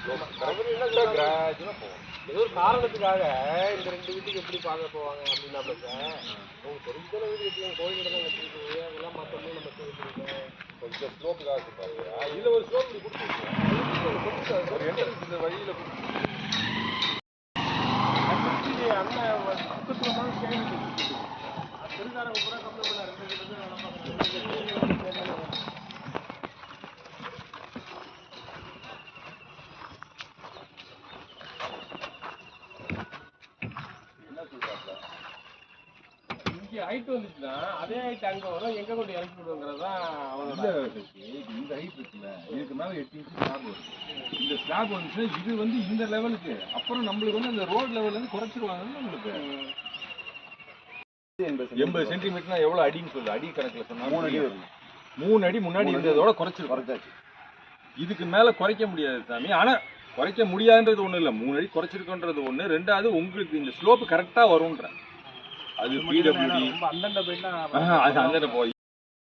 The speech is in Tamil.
ஏதோ ஒரு காரணத்துக்காக இந்த 2 வீட்டுக்கு எப்படி பார்க்க போவாங்க அப்படின்னாப்ல சார். அவங்க தெரிஞ்சுதானே வீடு கட்டிங்க, கோயில் தான் கட்டிருக்கு, அதெல்லாம் மாற்றணும் நம்ம செய்யணும். கொஞ்சம் ஸ்லோப்புக்காக சொல்றாங்க. இதுல ஒரு ஸ்லோப் கொடுத்துருக்கோம், ஒரு என்ட்ரன்ஸ் இந்த வழியில அண்ணன் பக்கத்துல தான் கேள்வி பெருசாரங்க கூட கம்ப்ளைண்ட் பண்ண 2 பேர் வேலை பார்க்குறாங்க. ஹைட் வந்துச்சுன்னா அதே ஹைட் அங்க வரும், எங்க கொண்டு இறக்கி விடுங்கிறது தான் அவங்க. இந்த ஹைட் இருக்குல்ல, இதுக்கு மேல 8 இன்ச் ஸ்லாப் வரும். இந்த ஸ்லாப் வந்துச்சுன்னா இது வந்து இந்த லெவலுக்கு அப்புறம் நம்மளுக்கு வந்து அந்த ரோட் லெவல்ல இருந்து குறைச்சிருவாங்க. நம்மளுக்கு 80 சென்டிமீட்டர்னா எவ்வளவு அடின்னு சொல்லு, அடி கணக்குல சொன்னா 3 அடி வரும். 3 அடி முன்னாடி இருந்ததோட குறைச்சிருக்காச்சு. இதுக்கு மேல குறைக்க முடியாது சாமி. ஆனா குறைக்க முடியாதுன்றது ஒண்ணு இல்ல, 3 அடி குறைச்சிருக்கோன்றது ஒண்ணு. ரெண்டாவது உங்களுக்கு இந்த ஸ்லோப் கரெக்டா வரும்ன்ற அது பிடபிள்யூடி அந்தண்ட போயிட்டா அந்தண்ட போய்